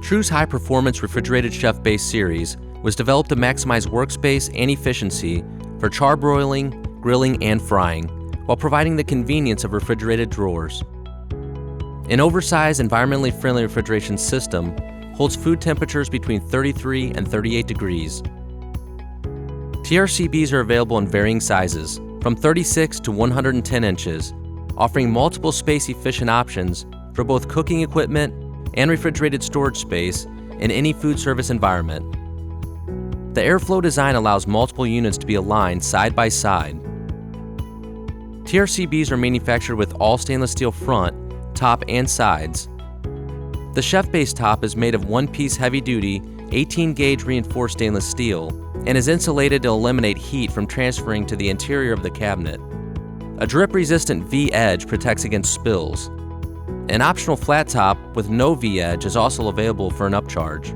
True's high-performance refrigerated chef base series was developed to maximize workspace and efficiency for charbroiling, grilling, and frying, while providing the convenience of refrigerated drawers. An oversized, environmentally friendly refrigeration system holds food temperatures between 33 and 38 degrees. TRCBs are available in varying sizes, from 36 to 110 inches, offering multiple space-efficient options for both cooking equipment and refrigerated storage space in any food service environment. The airflow design allows multiple units to be aligned side by side. TRCBs are manufactured with all stainless steel front, top, and sides. The chef base top is made of one-piece heavy-duty 18-gauge reinforced stainless steel and is insulated to eliminate heat from transferring to the interior of the cabinet. A drip-resistant V-edge protects against spills. An optional flat top with no V-edge is also available for an upcharge,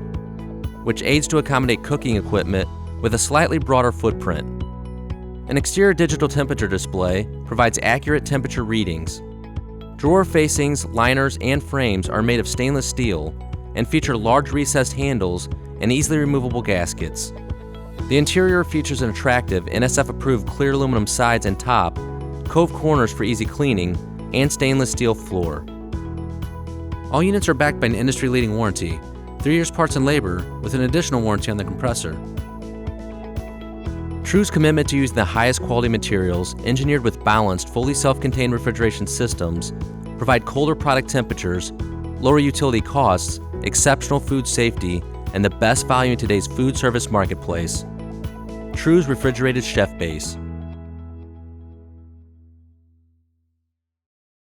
which aids to accommodate cooking equipment with a slightly broader footprint. An exterior digital temperature display provides accurate temperature readings. Drawer facings, liners, and frames are made of stainless steel and feature large recessed handles and easily removable gaskets. The interior features an attractive NSF-approved clear aluminum sides and top, cove corners for easy cleaning, and stainless steel floor. All units are backed by an industry-leading warranty, 3 years parts and labor, with an additional warranty on the compressor. True's commitment to using the highest quality materials, engineered with balanced, fully self-contained refrigeration systems, provide colder product temperatures, lower utility costs, exceptional food safety, and the best value in today's food service marketplace. True's Refrigerated Chef Base.